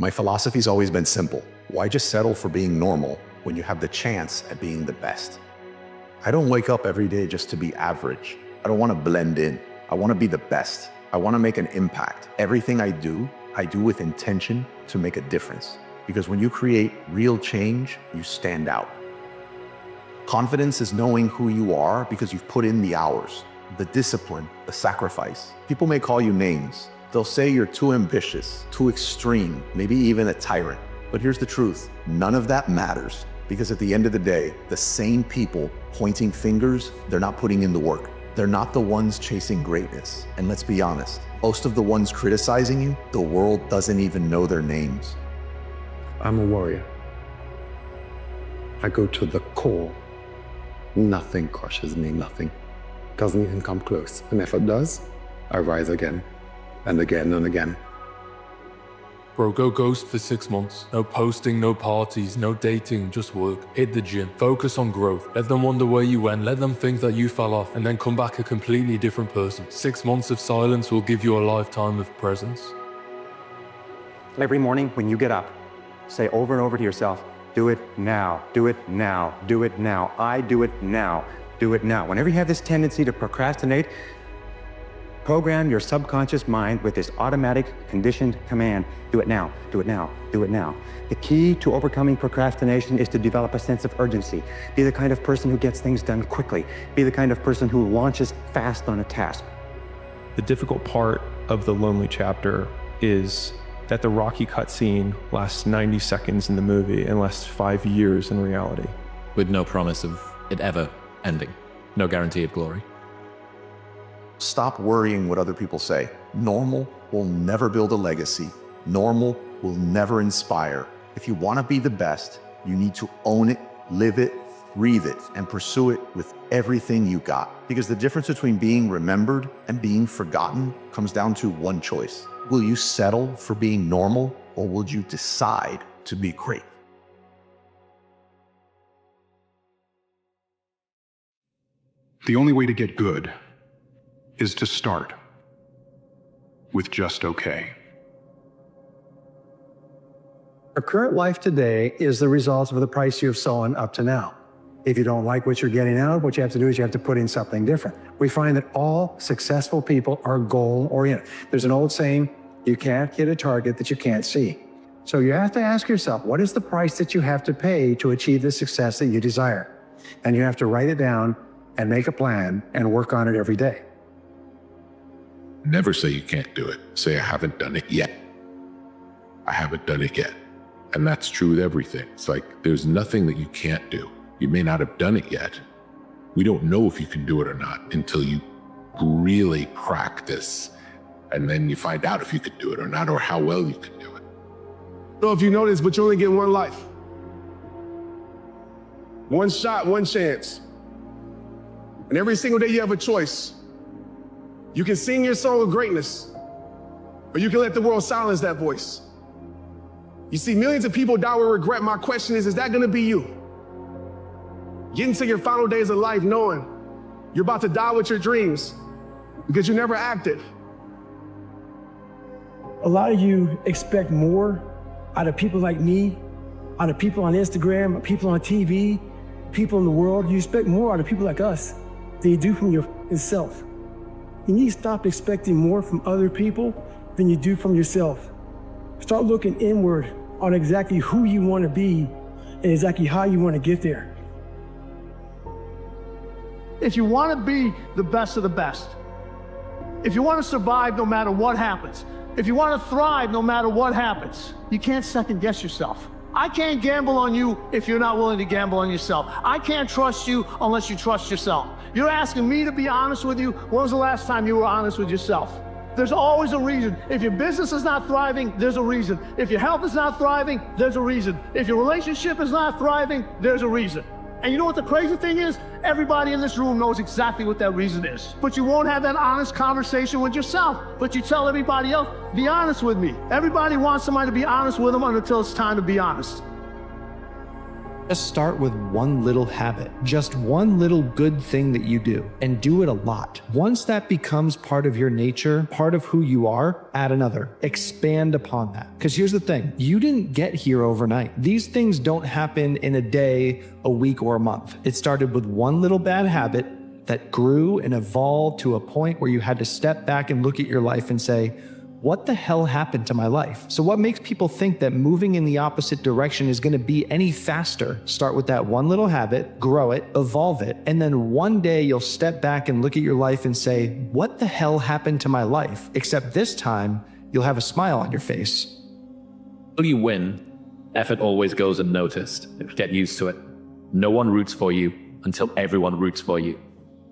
My philosophy's always been simple. Why just settle for being normal when you have the chance at being the best? I don't wake up every day just to be average. I don't want to blend in. I want to be the best. I want to make an impact. Everything I do with intention to make a difference. Because when you create real change, you stand out. Confidence is knowing who you are because you've put in the hours, the discipline, the sacrifice. People may call you names. They'll say you're too ambitious, too extreme, maybe even a tyrant. But here's the truth. None of that matters because at the end of the day, the same people pointing fingers, they're not putting in the work. They're not the ones chasing greatness. And let's be honest, most of the ones criticizing you, the world doesn't even know their names. I'm a warrior. I go to the core. Nothing crushes me, nothing. Doesn't even come close. And if it does, I rise again and again and again. Bro, go ghost for 6 months. No posting, no parties, no dating, just work. Hit the gym. Focus on growth. Let them wonder where you went. Let them think that you fell off and then come back a completely different person. 6 months of silence will give you a lifetime of presence. Every morning when you get up, say over and over to yourself, do it now, do it now, do it now. I do it now, do it now. Whenever you have this tendency to procrastinate, program your subconscious mind with this automatic conditioned command, do it now, do it now, do it now. The key to overcoming procrastination is to develop a sense of urgency. Be the kind of person who gets things done quickly. Be the kind of person who launches fast on a task. The difficult part of the lonely chapter is that the Rocky cutscene lasts 90 seconds in the movie and lasts 5 years in reality. With no promise of it ever ending. No guarantee of glory. Stop worrying what other people say. Normal will never build a legacy. Normal will never inspire. If you want to be the best, you need to own it, live it, breathe it, and pursue it with everything you got. Because the difference between being remembered and being forgotten comes down to one choice. Will you settle for being normal, or will you decide to be great? The only way to get good is to start with just okay. Our current life today is the result of the price you've sown up to now. If you don't like what you're getting out, what you have to do is you have to put in something different. We find that all successful people are goal-oriented. There's an old saying, you can't hit a target that you can't see. So you have to ask yourself, what is the price that you have to pay to achieve the success that you desire? And you have to write it down and make a plan and work on it every day. Never say you can't do it. Say, I haven't done it yet. I haven't done it yet. And that's true with everything. It's like, there's nothing that you can't do. You may not have done it yet. We don't know if you can do it or not until you really practice. And then you find out if you can do it or not, or how well you can do it. So if you know this, but you only get one life. One shot, one chance. And every single day you have a choice. You can sing your song of greatness, or you can let the world silence that voice. You see, millions of people die with regret. My question is that gonna be you? Getting to your final days of life knowing you're about to die with your dreams because you never acted. A lot of you expect more out of people like me, out of people on Instagram, people on TV, people in the world. You expect more out of people like us than you do from yourself. You need to stop expecting more from other people than you do from yourself. Start looking inward on exactly who you want to be and exactly how you want to get there. If you want to be the best of the best, if you want to survive no matter what happens, if you want to thrive no matter what happens, you can't second guess yourself. I can't gamble on you if you're not willing to gamble on yourself. I can't trust you unless you trust yourself. You're asking me to be honest with you. When was the last time you were honest with yourself? There's always a reason. If your business is not thriving, there's a reason. If your health is not thriving, there's a reason. If your relationship is not thriving, there's a reason. And you know what the crazy thing is? Everybody in this room knows exactly what that reason is. But you won't have that honest conversation with yourself. But you tell everybody else, be honest with me. Everybody wants somebody to be honest with them until it's time to be honest. Just start with one little habit, just one little good thing that you do, and do it a lot. Once that becomes part of your nature, part of who you are, add another. Expand upon that. Because here's the thing, you didn't get here overnight. These things don't happen in a day, a week, or a month. It started with one little bad habit that grew and evolved to a point where you had to step back and look at your life and say, what the hell happened to my life? So what makes people think that moving in the opposite direction is going to be any faster? Start with that one little habit, grow it, evolve it, and then one day you'll step back and look at your life and say, what the hell happened to my life? Except this time, you'll have a smile on your face. Until you win, effort always goes unnoticed. Get used to it. No one roots for you until everyone roots for you.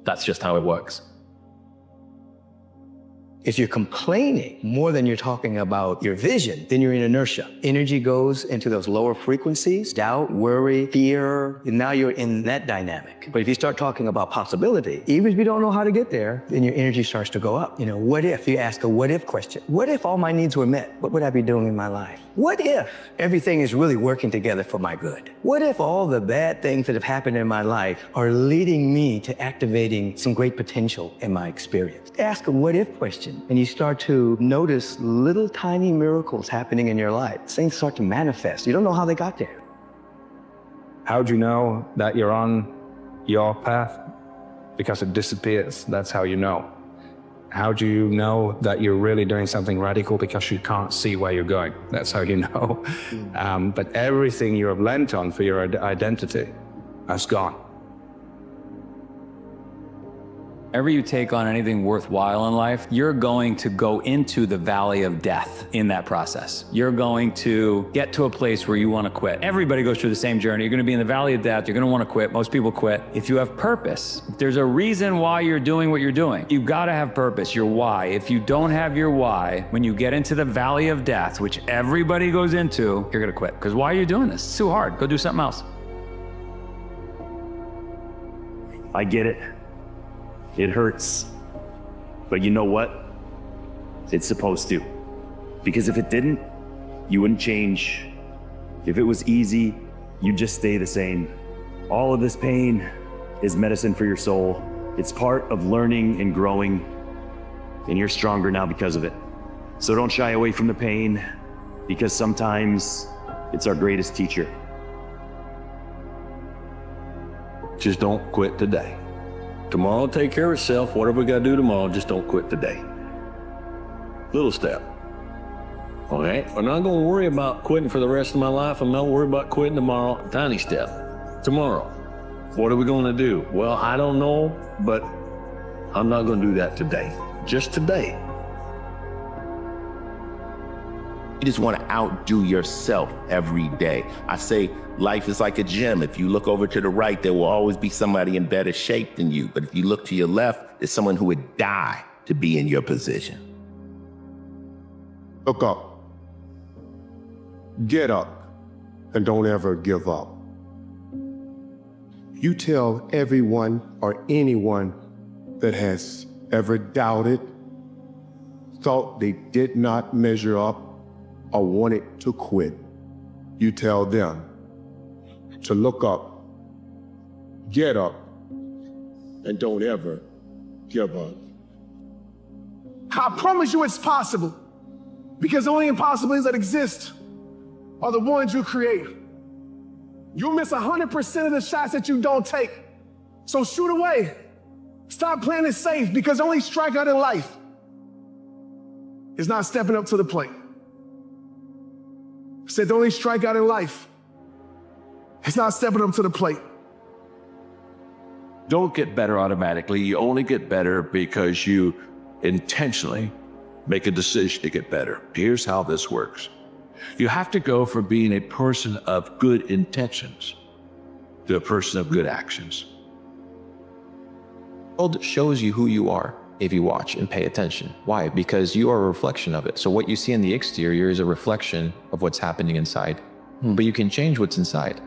That's just how it works. If you're complaining more than you're talking about your vision, then you're in inertia. Energy goes into those lower frequencies, doubt, worry, fear, and now you're in that dynamic. But if you start talking about possibility, even if you don't know how to get there, then your energy starts to go up. What if? You ask a what if question. What if all my needs were met? What would I be doing in my life? What if everything is really working together for my good? What if all the bad things that have happened in my life are leading me to activating some great potential in my experience? Ask a what if question. And you start to notice little tiny miracles happening in your life. Things start to manifest. You don't know how they got there. How'd you know that you're on your path? Because it disappears. That's how you know. How do you know that you're really doing something radical? Because you can't see where you're going. That's how you know. But everything you have lent on for your identity has gone. Whenever you take on anything worthwhile in life, you're going to go into the valley of death in that process. You're going to get to a place where you want to quit. Everybody goes through the same journey. You're going to be in the valley of death. You're going to want to quit. Most people quit. If you have purpose, if there's a reason why you're doing what you're doing. You've got to have purpose, your why. If you don't have your why, when you get into the valley of death, which everybody goes into, you're going to quit. Because why are you doing this? It's too hard. Go do something else. I get it. It hurts. But you know what? It's supposed to. Because if it didn't, you wouldn't change. If it was easy, you'd just stay the same. All of this pain is medicine for your soul. It's part of learning and growing, and you're stronger now because of it. So don't shy away from the pain, because sometimes it's our greatest teacher. Just don't quit today. Tomorrow will take care of itself. Whatever we gotta do tomorrow, just don't quit today. Little step. Okay? I'm not gonna worry about quitting for the rest of my life. I'm not worried about quitting tomorrow. Tiny step. Tomorrow. What are we gonna do? Well, I don't know, but I'm not gonna do that today. Just today. You just want to outdo yourself every day. I say life is like a gym. If you look over to the right, there will always be somebody in better shape than you. But if you look to your left, there's someone who would die to be in your position. Look up. Get up. And don't ever give up. You tell everyone or anyone that has ever doubted, thought they did not measure up, or wanted to quit, you tell them to look up, get up, and don't ever give up. I promise you it's possible, because the only impossibilities that exist are the ones you create. You'll miss 100% of the shots that you don't take. So shoot away. Stop playing it safe, because the only strikeout in life is not stepping up to the plate. I said the only strikeout in life is not stepping up to the plate. Don't get better automatically. You only get better because you intentionally make a decision to get better. Here's how this works. You have to go from being a person of good intentions to a person of good actions. The world shows you who you are if you watch and pay attention. Why? Because you are a reflection of it. So what you see in the exterior is a reflection of what's happening inside. But you can change what's inside.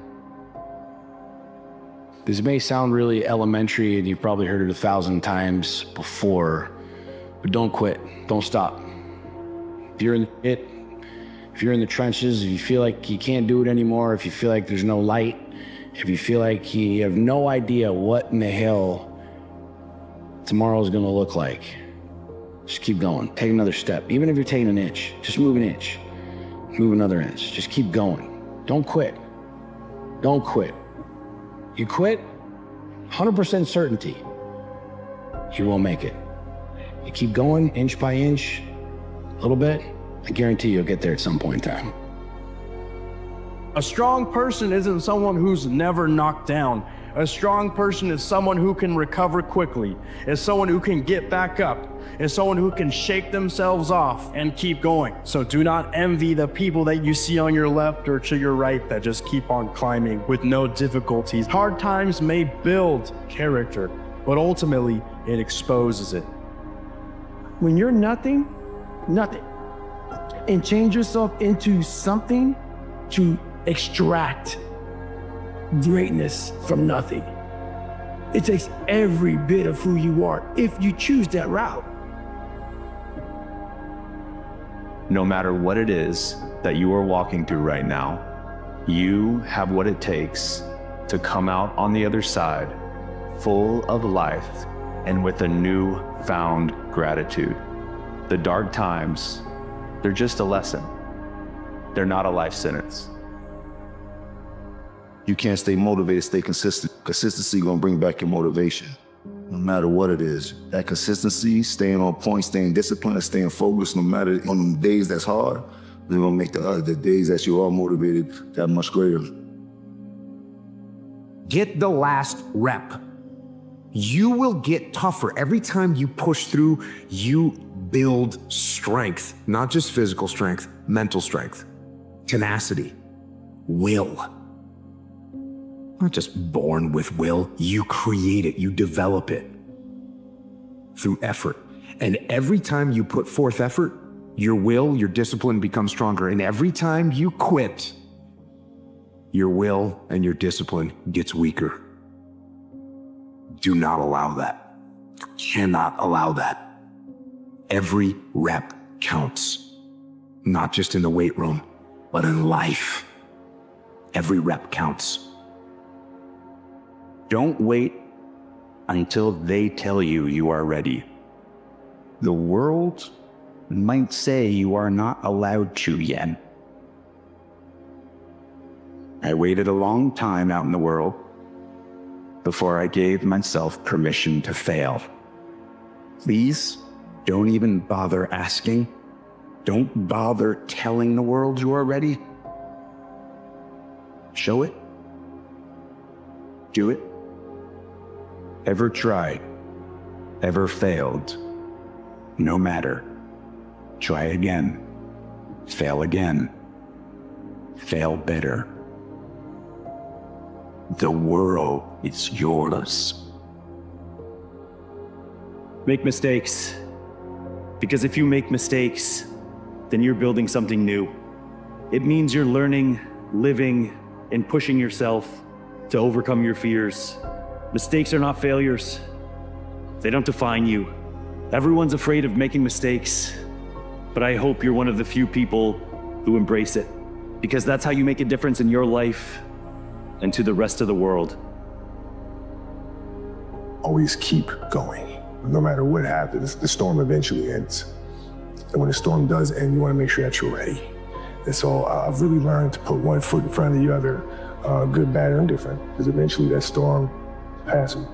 This may sound really elementary, and you've probably heard it 1,000 times before, but don't quit. Don't stop. If you're in the pit, if you're in the trenches, if you feel like you can't do it anymore, if you feel like there's no light, If you feel like you have no idea what in the hell tomorrow's gonna look like, just keep going. Take another step. Even if you're taking an inch, just move an inch. Move another inch. Just keep going. Don't quit. Don't quit. You quit, 100% certainty, you won't make it. You keep going inch by inch, a little bit, I guarantee you'll get there at some point in time. A strong person isn't someone who's never knocked down. A strong person is someone who can recover quickly, is someone who can get back up, is someone who can shake themselves off and keep going. So do not envy the people that you see on your left or to your right that just keep on climbing with no difficulties. Hard times may build character, but ultimately it exposes it. When you're nothing, and change yourself into something to extract greatness from nothing. It takes every bit of who you are if you choose that route. No matter what it is that you are walking through right now, you have what it takes to come out on the other side full of life and with a newfound gratitude. The dark times, they're just a lesson. They're not a life sentence. You can't stay motivated, stay consistent. Consistency gonna bring back your motivation, no matter what it is. That consistency, staying on point, staying disciplined, and staying focused, no matter on the days that's hard, they're gonna make the days that you are motivated that much greater. Get the last rep. You will get tougher. Every time you push through, you build strength, not just physical strength, mental strength, tenacity, will. Not just born with will, you create it, you develop it through effort. And every time you put forth effort, your will, your discipline becomes stronger. And every time you quit, your will and your discipline gets weaker. Do not allow that. You cannot allow that. Every rep counts, not just in the weight room, but in life. Every rep counts. Don't wait until they tell you you are ready. The world might say you are not allowed to yet. I waited a long time out in the world before I gave myself permission to fail. Please don't even bother asking. Don't bother telling the world you are ready. Show it. Do it. Ever tried? Ever failed? No matter. Try again. Fail again. Fail better. The world is yours. Make mistakes. Because if you make mistakes, then you're building something new. It means you're learning, living, and pushing yourself to overcome your fears. Mistakes are not failures. They don't define you. Everyone's afraid of making mistakes, but I hope you're one of the few people who embrace it, because that's how you make a difference in your life and to the rest of the world. Always keep going. No matter what happens, the storm eventually ends. And when the storm does end, you want to make sure that you're ready. And so I've really learned to put one foot in front of the other, good, bad, or indifferent, because eventually that storm passes.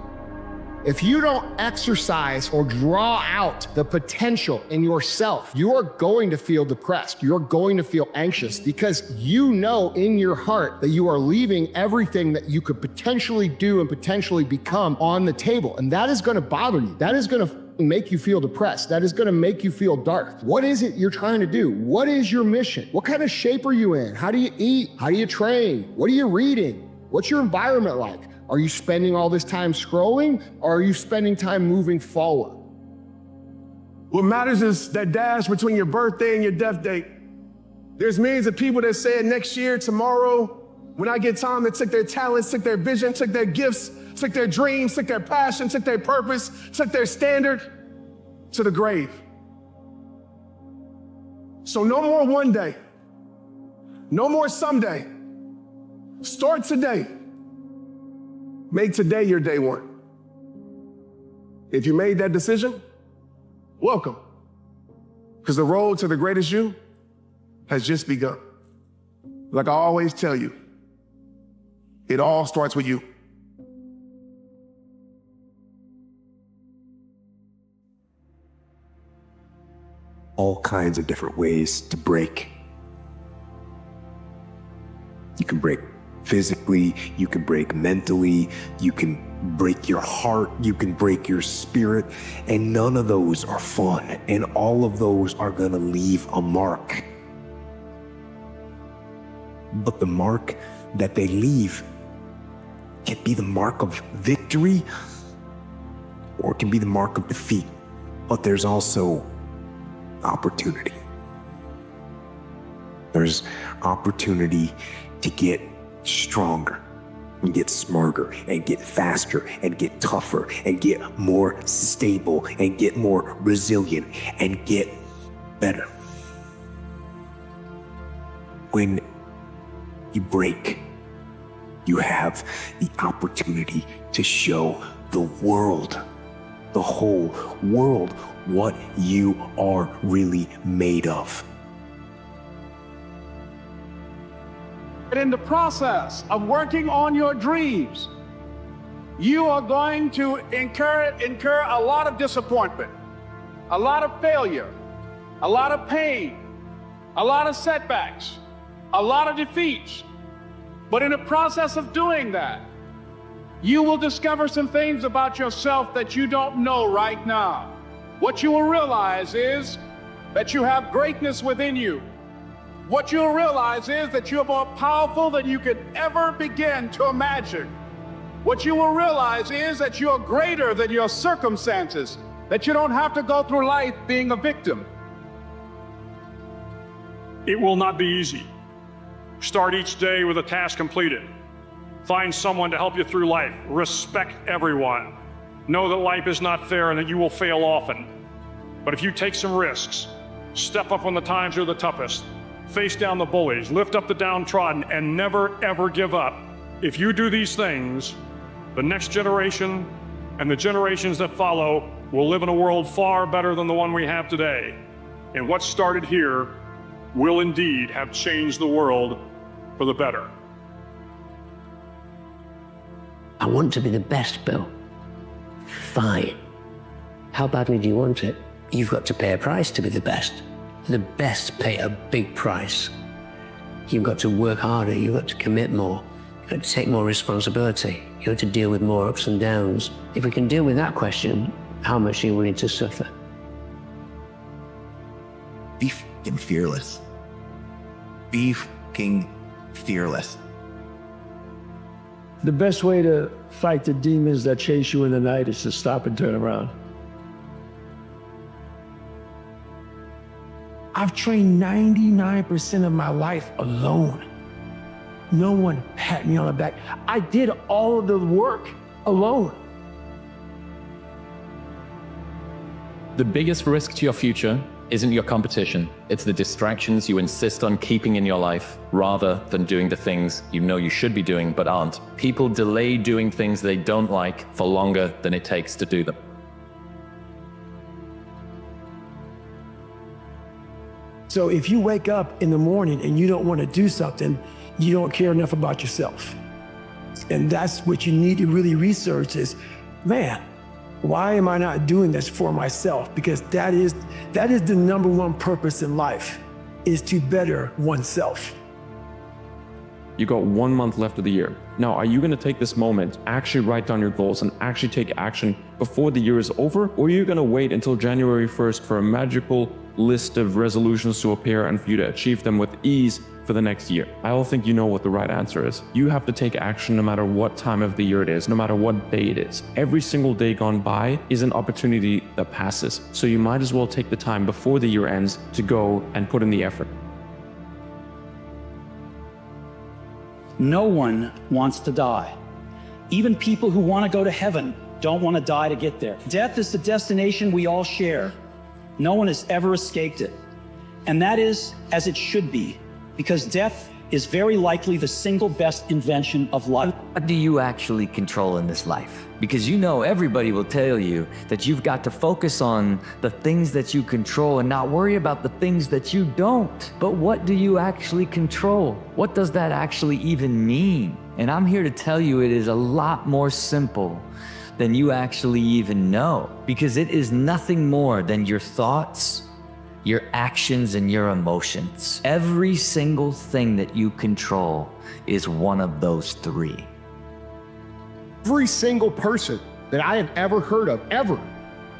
If you don't exercise or draw out the potential in yourself, you are going to feel depressed. You're going to feel anxious because you know in your heart that you are leaving everything that you could potentially do and potentially become on the table. And that is going to bother you. That is going to make you feel depressed. That is going to make you feel dark. What is it you're trying to do? What is your mission? What kind of shape are you in? How do you eat? How do you train? What are you reading? What's your environment like? Are you spending all this time scrolling, or are you spending time moving forward? What matters is that dash between your birthday and your death date. There's millions of people that said next year, tomorrow, when I get time, that took their talents, took their vision, took their gifts, took their dreams, took their passion, took their purpose, took their standard to the grave. So no more one day, no more someday. Start today. Make today your day one. If you made that decision, welcome. Because the road to the greatest you has just begun. Like I always tell you, it all starts with you. All kinds of different ways to break. You can break physically, you can break mentally, you can break your heart, you can break your spirit, and none of those are fun, and all of those are gonna leave a mark. But the mark that they leave can be the mark of victory, or it can be the mark of defeat. But there's also opportunity. There's opportunity to get stronger and get smarter and get faster and get tougher and get more stable and get more resilient and get better. When you break, you have the opportunity to show the world, the whole world, what you are really made of. And in the process of working on your dreams, you are going to incur a lot of disappointment, a lot of failure, a lot of pain, a lot of setbacks, a lot of defeats. But in the process of doing that, you will discover some things about yourself that you don't know right now. What you will realize is that you have greatness within you. What you'll realize is that you're more powerful than you could ever begin to imagine. What you will realize is that you're greater than your circumstances, that you don't have to go through life being a victim. It will not be easy. Start each day with a task completed. Find someone to help you through life. Respect everyone. Know that life is not fair and that you will fail often. But if you take some risks, step up when the times are the toughest, face down the bullies, lift up the downtrodden, and never ever give up. If you do these things, the next generation and the generations that follow will live in a world far better than the one we have today. And what started here will indeed have changed the world for the better. I want to be the best, Bill. Fine. How badly do you want it? You've got to pay a price to be the best. The best pay a big price. You've got to work harder, you've got to commit more, you've got to take more responsibility, you've got to deal with more ups and downs. If we can deal with that question, how much are you willing to suffer? Be f***ing fearless. Be f***ing fearless. The best way to fight the demons that chase you in the night is to stop and turn around. I've trained 99% of my life alone. No one pat me on the back. I did all of the work alone. The biggest risk to your future isn't your competition. It's the distractions you insist on keeping in your life rather than doing the things you know you should be doing but aren't. People delay doing things they don't like for longer than it takes to do them. So if you wake up in the morning and you don't want to do something, you don't care enough about yourself. And that's what you need to really research is, man, why am I not doing this for myself? Because that is the number one purpose in life, is to better oneself. You got 1 month left of the year. Now, are you going to take this moment, actually write down your goals and actually take action before the year is over? Or are you going to wait until January 1st for a magical list of resolutions to appear and for you to achieve them with ease for the next year? I don't think you know what the right answer is. You have to take action no matter what time of the year it is, no matter what day it is. Every single day gone by is an opportunity that passes. So you might as well take the time before the year ends to go and put in the effort. No one wants to die. Even people who want to go to heaven don't want to die to get there. Death is the destination we all share. No one has ever escaped it. And that is as it should be, because death is very likely the single best invention of life. What do you actually control in this life? Because you know everybody will tell you that you've got to focus on the things that you control and not worry about the things that you don't. But what do you actually control? What does that actually even mean? And I'm here to tell you it is a lot more simple than you actually even know, because it is nothing more than your thoughts, your actions, and your emotions. Every single thing that you control is one of those three. Every single person that I have ever heard of, ever,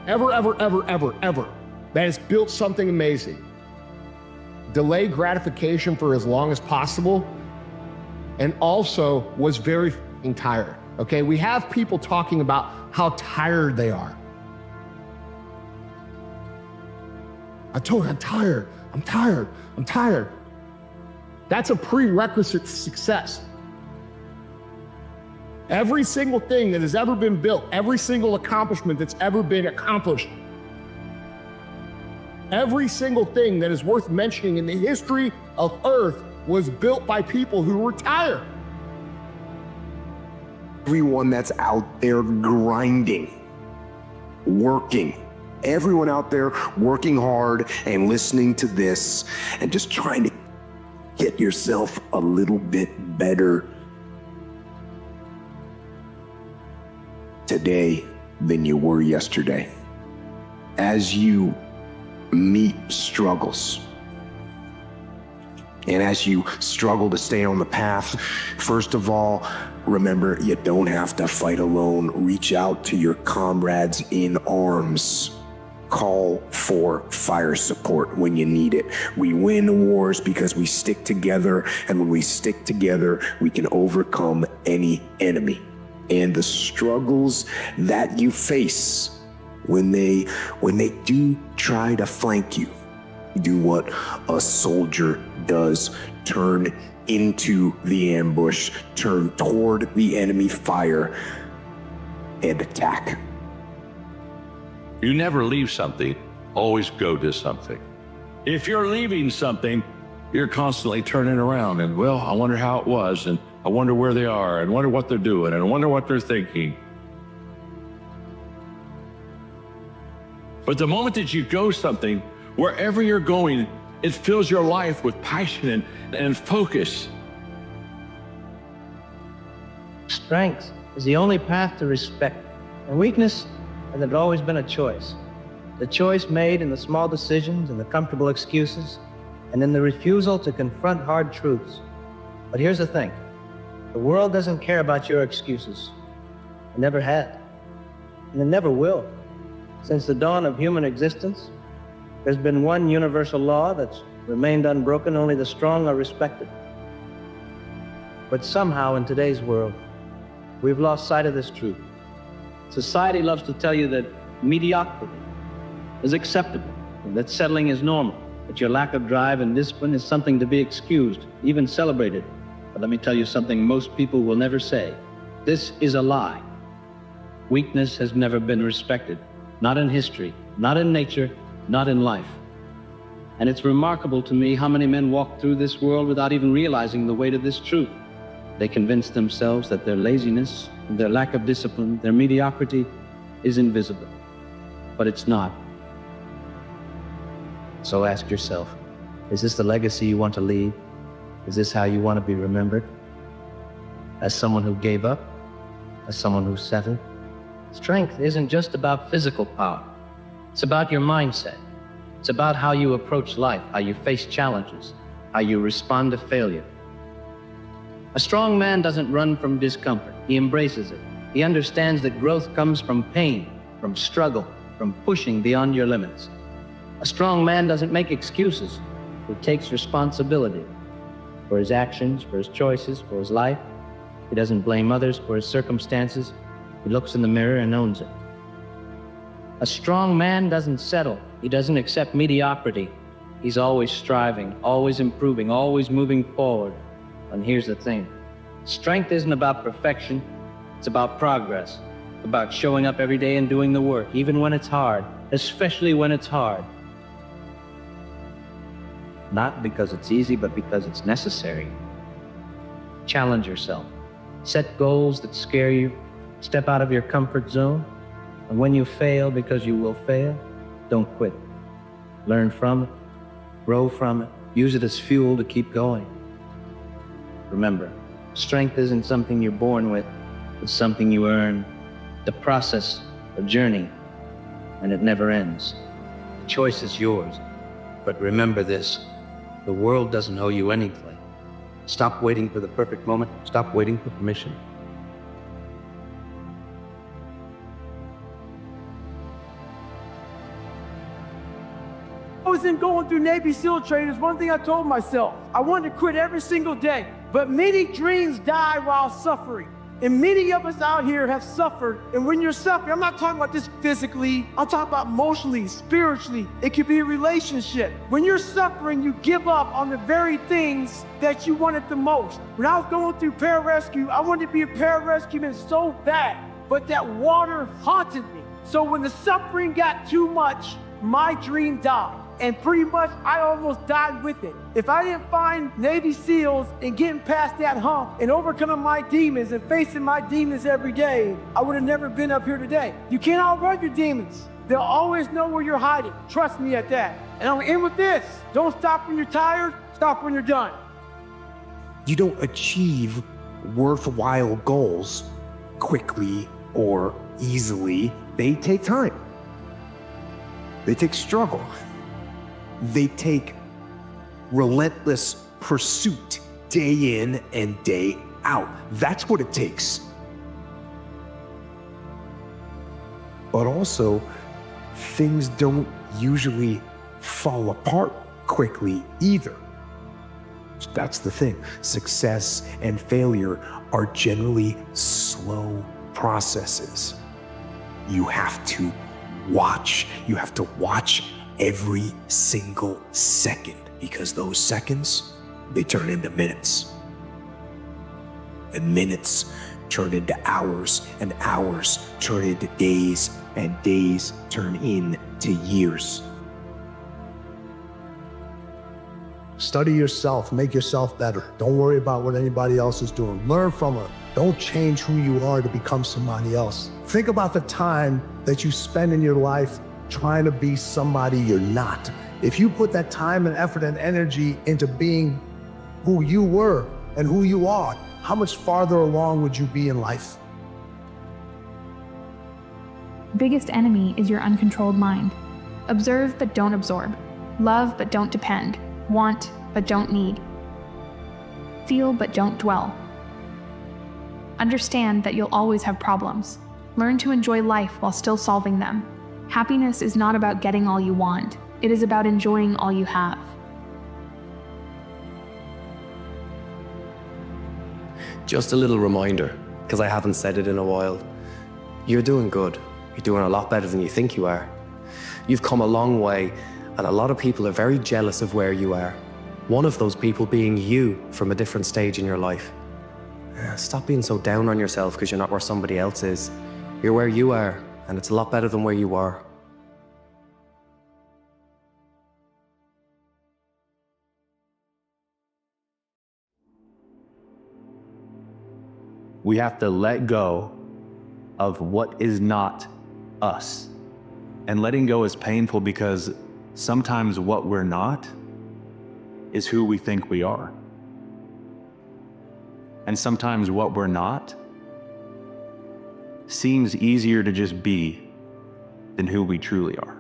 that has built something amazing, delayed gratification for as long as possible, and also was very tired. Okay, we have people talking about how tired they are. I told you, I'm tired. That's a prerequisite to success. Every single thing that has ever been built, every single accomplishment that's ever been accomplished, every single thing that is worth mentioning in the history of Earth was built by people who were tired. Everyone that's out there grinding, working, everyone out there working hard and listening to this and just trying to get yourself a little bit better today than you were yesterday. As you meet struggles, and as you struggle to stay on the path, first of all, remember, you don't have to fight alone. Reach out to your comrades in arms. Call for fire support when you need it. We win wars because we stick together, and when we stick together, we can overcome any enemy. And the struggles that you face when they do try to flank you, do what a soldier does: turn into the ambush, turn toward the enemy fire, and attack. You never leave something, always go to something. If you're leaving something, you're constantly turning around and, well, I wonder how it was, and I wonder where they are, and wonder what they're doing, and I wonder what they're thinking. But the moment that you go something, wherever you're going, it fills your life with passion and focus. Strength is the only path to respect, and weakness has always been a choice. The choice made in the small decisions and the comfortable excuses, and in the refusal to confront hard truths. But here's the thing. The world doesn't care about your excuses. It never had, and it never will. Since the dawn of human existence, there's been one universal law that's remained unbroken: only the strong are respected. But somehow in today's world, we've lost sight of this truth. Society loves to tell you that mediocrity is acceptable, and that settling is normal, that your lack of drive and discipline is something to be excused, even celebrated. But let me tell you something most people will never say. This is a lie. Weakness has never been respected, not in history, not in nature, not in life. And it's remarkable to me how many men walk through this world without even realizing the weight of this truth. They convince themselves that their laziness, their lack of discipline, their mediocrity is invisible. But it's not. So ask yourself, is this the legacy you want to leave? Is this how you want to be remembered? As someone who gave up? As someone who settled? Strength isn't just about physical power. It's about your mindset. It's about how you approach life, how you face challenges, how you respond to failure. A strong man doesn't run from discomfort. He embraces it. He understands that growth comes from pain, from struggle, from pushing beyond your limits. A strong man doesn't make excuses. He takes responsibility for his actions, for his choices, for his life. He doesn't blame others for his circumstances. He looks in the mirror and owns it. A strong man doesn't settle. He doesn't accept mediocrity. He's always striving, always improving, always moving forward. And here's the thing. Strength isn't about perfection. It's about progress. About showing up every day and doing the work, even when it's hard, especially when it's hard. Not because it's easy, but because it's necessary. Challenge yourself. Set goals that scare you. Step out of your comfort zone. And when you fail, because you will fail, don't quit. Learn from it. Grow from it. Use it as fuel to keep going. Remember, strength isn't something you're born with. It's something you earn. The process, a journey, and it never ends. The choice is yours. But remember this, the world doesn't owe you anything. Stop waiting for the perfect moment. Stop waiting for permission. I was in going through Navy SEAL training, there's one thing I told myself. I wanted to quit every single day, but many dreams die while suffering. And many of us out here have suffered. And when you're suffering, I'm not talking about this physically, I'm talking about emotionally, spiritually. It could be a relationship. When you're suffering, you give up on the very things that you wanted the most. When I was going through pararescue, I wanted to be a pararescueman so bad, but that water haunted me. So when the suffering got too much, my dream died. And pretty much I almost died with it. If I didn't find Navy SEALs and getting past that hump and overcoming my demons and facing my demons every day, I would have never been up here today. You can't outrun your demons. They'll always know where you're hiding. Trust me at that. And I'm gonna end with this. Don't stop when you're tired, stop when you're done. You don't achieve worthwhile goals quickly or easily. They take time. They take struggle. They take relentless pursuit day in and day out. That's what it takes. But also, things don't usually fall apart quickly either. That's the thing. Success and failure are generally slow processes. You have to watch. You have to watch every single second, because those seconds, they turn into minutes. And minutes turn into hours, and hours turn into days, and days turn into years. Study yourself, make yourself better. Don't worry about what anybody else is doing. Learn from it. Don't change who you are to become somebody else. Think about the time that you spend in your life trying to be somebody you're not. If you put that time and effort and energy into being who you were and who you are, how much farther along would you be in life? Biggest enemy is your uncontrolled mind. Observe but don't absorb. Love but don't depend. Want but don't need. Feel but don't dwell. Understand that you'll always have problems. Learn to enjoy life while still solving them. Happiness is not about getting all you want. It is about enjoying all you have. Just a little reminder, because I haven't said it in a while. You're doing good. You're doing a lot better than you think you are. You've come a long way, and a lot of people are very jealous of where you are. One of those people being you from a different stage in your life. Stop being so down on yourself because you're not where somebody else is. You're where you are, and it's a lot better than where you were. We have to let go of what is not us. And letting go is painful because sometimes what we're not is who we think we are. And sometimes what we're not seems easier to just be than who we truly are.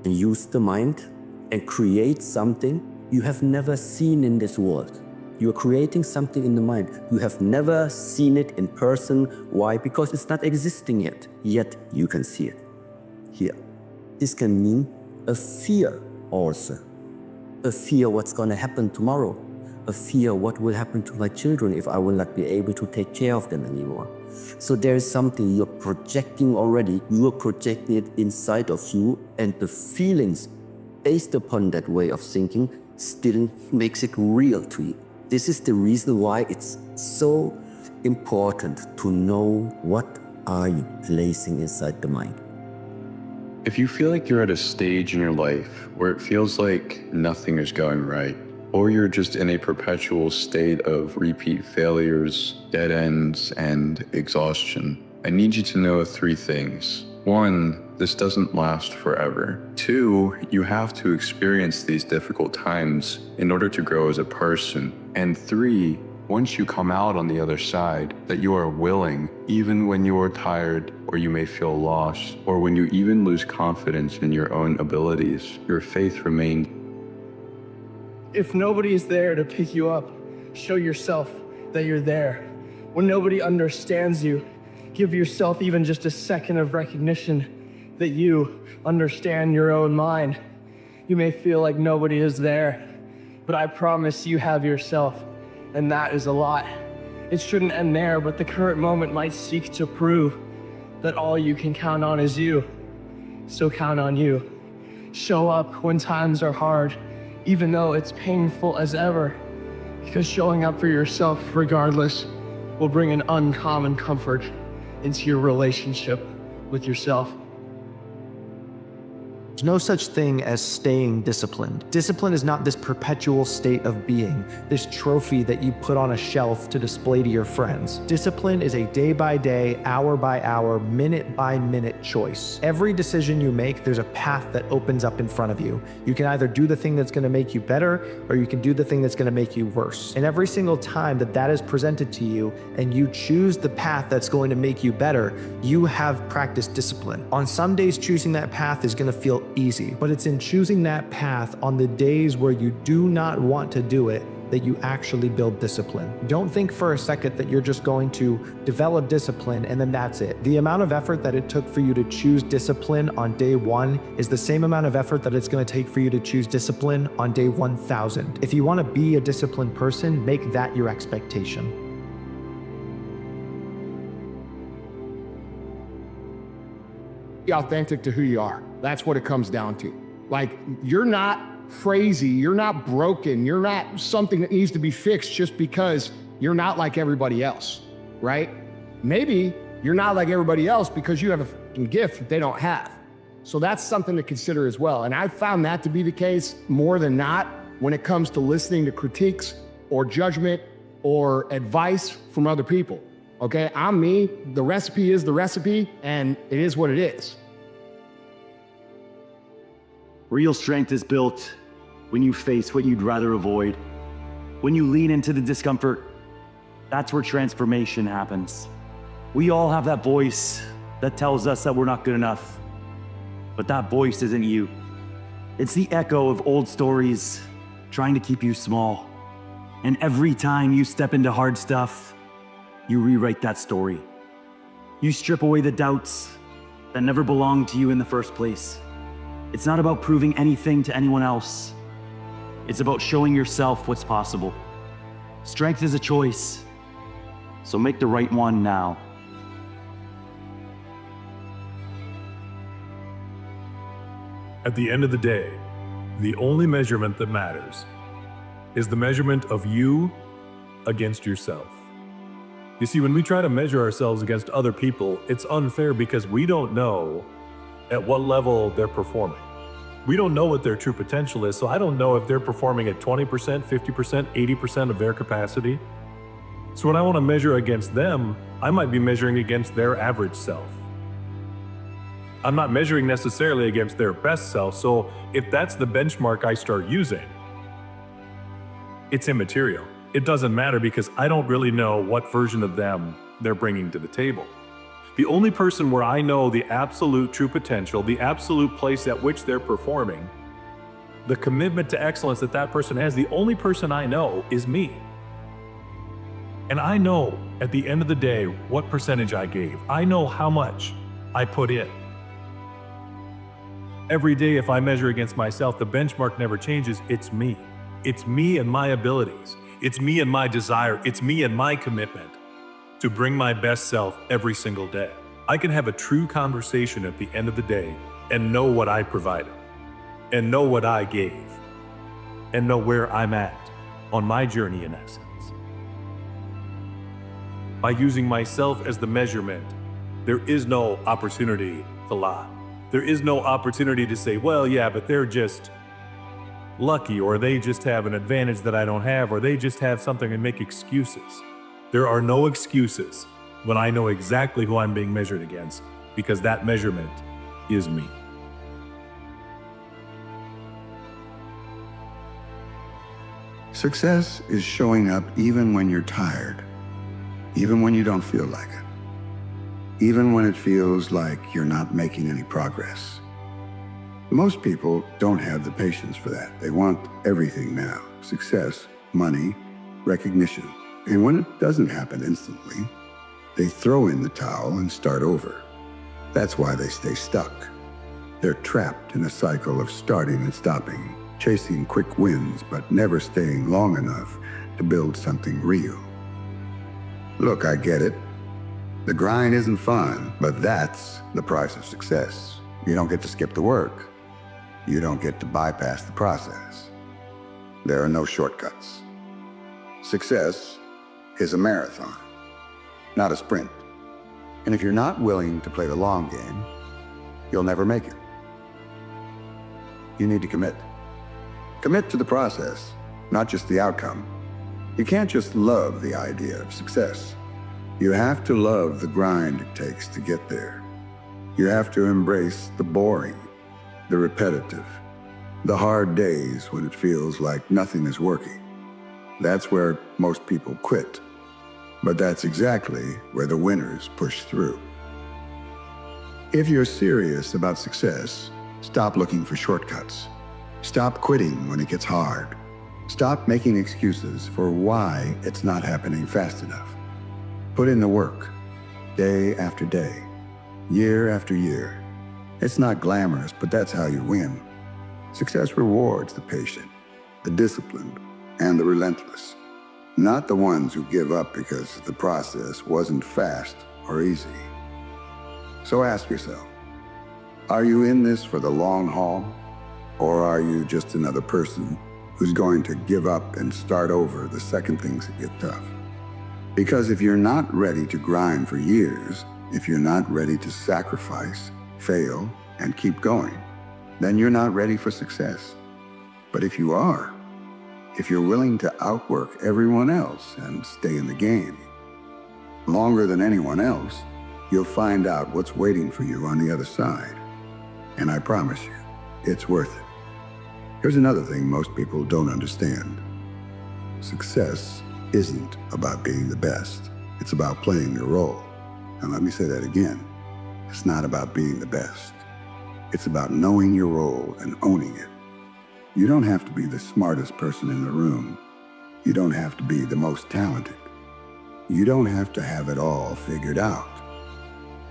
Use the mind and create something you have never seen in this world. You are creating something in the mind. You have never seen it in person. Why? Because it's not existing yet. Yet you can see it here. This can mean a fear also. A fear what's going to happen tomorrow. A fear what will happen to my children if I will not be able to take care of them anymore. So there is something you're projecting already. You are projecting it inside of you, and the feelings based upon that way of thinking still makes it real to you. This is the reason why it's so important to know what are you placing inside the mind. If you feel like you're at a stage in your life where it feels like nothing is going right, or you're just in a perpetual state of repeat failures, dead ends, and exhaustion, I need you to know 3 things. 1, this doesn't last forever. 2, you have to experience these difficult times in order to grow as a person. And 3, once you come out on the other side, that you are willing, even when you are tired, or you may feel lost, or when you even lose confidence in your own abilities, your faith remains. If nobody is there to pick you up, show yourself that you're there. When nobody understands you, give yourself even just a second of recognition that you understand your own mind. You may feel like nobody is there, but I promise you have yourself, and that is a lot. It shouldn't end there, but the current moment might seek to prove that all you can count on is you. So count on you. Show up when times are hard, even though it's painful as ever, because showing up for yourself regardless will bring an uncommon comfort into your relationship with yourself. There's no such thing as staying disciplined. Discipline is not this perpetual state of being, this trophy that you put on a shelf to display to your friends. Discipline is a day-by-day, hour-by-hour, minute-by-minute choice. Every decision you make, there's a path that opens up in front of you. You can either do the thing that's going to make you better, or you can do the thing that's going to make you worse. And every single time that is presented to you, and you choose the path that's going to make you better, you have practiced discipline. On some days, choosing that path is going to feel easy, but it's in choosing that path on the days where you do not want to do it that you actually build discipline. Don't think for a second that you're just going to develop discipline and then that's it. The amount of effort that it took for you to choose discipline on day 1 is the same amount of effort that it's going to take for you to choose discipline on day 1000. If you want to be a disciplined person, make that your expectation. Be authentic to who you are. That's what it comes down to. Like, you're not crazy, you're not broken, you're not something that needs to be fixed just because you're not like everybody else, right? Maybe you're not like everybody else because you have a fucking gift that they don't have. So that's something to consider as well. And I've found that to be the case more than not when it comes to listening to critiques or judgment or advice from other people. Okay, I'm me, the recipe is the recipe, and it is what it is. Real strength is built when you face what you'd rather avoid. When you lean into the discomfort, that's where transformation happens. We all have that voice that tells us that we're not good enough, but that voice isn't you. It's the echo of old stories trying to keep you small. And every time you step into hard stuff, you rewrite that story. You strip away the doubts that never belonged to you in the first place. It's not about proving anything to anyone else. It's about showing yourself what's possible. Strength is a choice, so make the right one now. At the end of the day, the only measurement that matters is the measurement of you against yourself. You see, when we try to measure ourselves against other people, it's unfair because we don't know at what level they're performing. We don't know what their true potential is, so I don't know if they're performing at 20%, 50%, 80% of their capacity. So when I want to measure against them, I might be measuring against their average self. I'm not measuring necessarily against their best self, so if that's the benchmark I start using, it's immaterial. It doesn't matter because I don't really know what version of them they're bringing to the table. The only person where I know the absolute true potential, the absolute place at which they're performing, the commitment to excellence that that person has, the only person I know is me. And I know at the end of the day what percentage I gave. I know how much I put in. Every day if I measure against myself, the benchmark never changes. It's me. It's me and my abilities. It's me and my desire. It's me and my commitment to bring my best self every single day. I can have a true conversation at the end of the day and know what I provided, and know what I gave, and know where I'm at on my journey in essence. By using myself as the measurement, there is no opportunity to lie. There is no opportunity to say, well, yeah, but they're just lucky, or they just have an advantage that I don't have, or they just have something and make excuses. There are no excuses when I know exactly who I'm being measured against, because that measurement is me. Success is showing up even when you're tired, even when you don't feel like it, even when it feels like you're not making any progress. Most people don't have the patience for that. They want everything now: success, money, recognition. And when it doesn't happen instantly, they throw in the towel and start over. That's why they stay stuck. They're trapped in a cycle of starting and stopping, chasing quick wins, but never staying long enough to build something real. Look, I get it. The grind isn't fun, but that's the price of success. You don't get to skip the work. You don't get to bypass the process. There are no shortcuts. Success is a marathon, not a sprint. And if you're not willing to play the long game, you'll never make it. You need to commit. Commit to the process, not just the outcome. You can't just love the idea of success. You have to love the grind it takes to get there. You have to embrace the boring, the repetitive, the hard days when it feels like nothing is working. That's where most people quit. But that's exactly where the winners push through. If you're serious about success, stop looking for shortcuts. Stop quitting when it gets hard. Stop making excuses for why it's not happening fast enough. Put in the work, day after day, year after year. It's not glamorous, but that's how you win. Success rewards the patient, the disciplined, and the relentless, not the ones who give up because the process wasn't fast or easy. So ask yourself, are you in this for the long haul, or are you just another person who's going to give up and start over the second things get tough? Because if you're not ready to grind for years, if you're not ready to sacrifice, fail, and keep going, then you're not ready for success. But if you are, if you're willing to outwork everyone else and stay in the game longer than anyone else, you'll find out what's waiting for you on the other side. And I promise you, it's worth it. Here's another thing most people don't understand. Success isn't about being the best. It's about playing your role. And let me say that again. It's not about being the best. It's about knowing your role and owning it. You don't have to be the smartest person in the room. You don't have to be the most talented. You don't have to have it all figured out.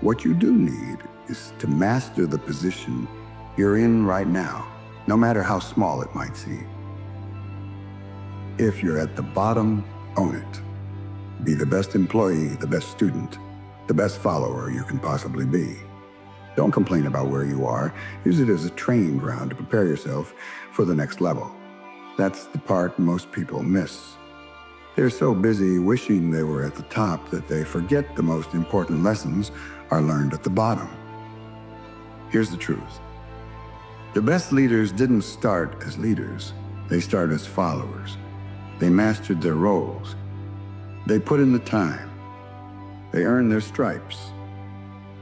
What you do need is to master the position you're in right now, no matter how small it might seem. If you're at the bottom, own it. Be the best employee, the best student, the best follower you can possibly be. Don't complain about where you are. Use it as a training ground to prepare yourself for the next level. That's the part most people miss. They're so busy wishing they were at the top that they forget the most important lessons are learned at the bottom. Here's the truth. The best leaders didn't start as leaders. They started as followers. They mastered their roles. They put in the time. They earned their stripes.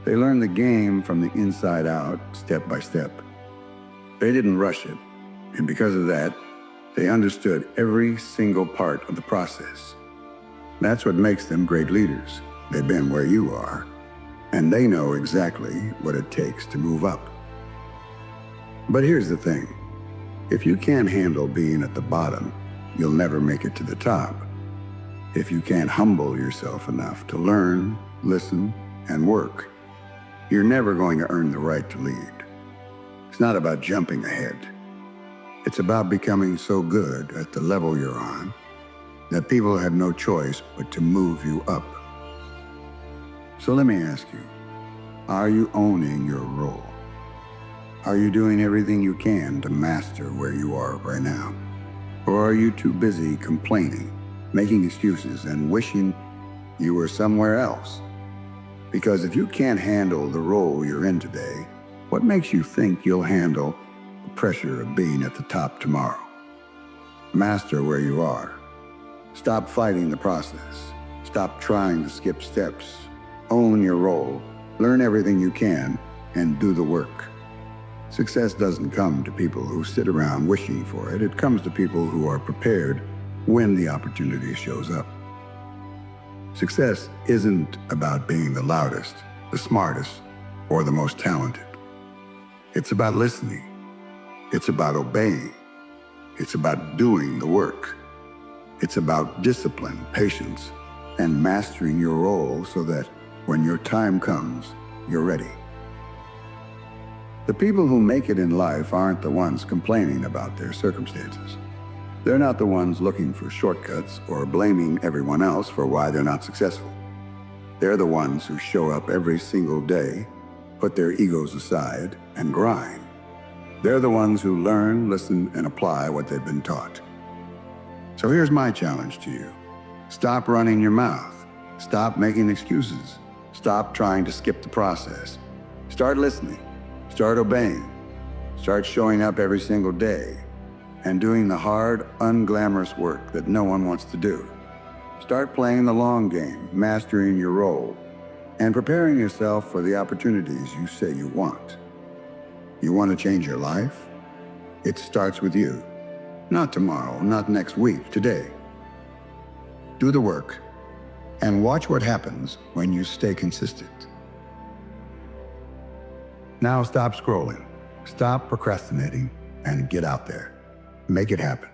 They learned the game from the inside out, step by step. They didn't rush it, and because of that, they understood every single part of the process. That's what makes them great leaders. They've been where you are, and they know exactly what it takes to move up. But here's the thing. If you can't handle being at the bottom, you'll never make it to the top. If you can't humble yourself enough to learn, listen, and work, you're never going to earn the right to lead. It's not about jumping ahead. It's about becoming so good at the level you're on that people have no choice but to move you up. So let me ask you, are you owning your role? Are you doing everything you can to master where you are right now? Or are you too busy complaining, making excuses, and wishing you were somewhere else? Because if you can't handle the role you're in today, what makes you think you'll handle the pressure of being at the top tomorrow? Master where you are. Stop fighting the process. Stop trying to skip steps. Own your role. Learn everything you can and do the work. Success doesn't come to people who sit around wishing for it. It comes to people who are prepared when the opportunity shows up. Success isn't about being the loudest, the smartest, or the most talented. It's about listening. It's about obeying. It's about doing the work. It's about discipline, patience, and mastering your role so that when your time comes, you're ready. The people who make it in life aren't the ones complaining about their circumstances. They're not the ones looking for shortcuts or blaming everyone else for why they're not successful. They're the ones who show up every single day, put their egos aside, and grind. They're the ones who learn, listen, and apply what they've been taught. So here's my challenge to you. Stop running your mouth. Stop making excuses. Stop trying to skip the process. Start listening. Start obeying. Start showing up every single day and doing the hard, unglamorous work that no one wants to do. Start playing the long game, mastering your role, and preparing yourself for the opportunities you say you want. You want to change your life? It starts with you. Not tomorrow, not next week, today. Do the work and watch what happens when you stay consistent. Now stop scrolling, stop procrastinating, and get out there. Make it happen.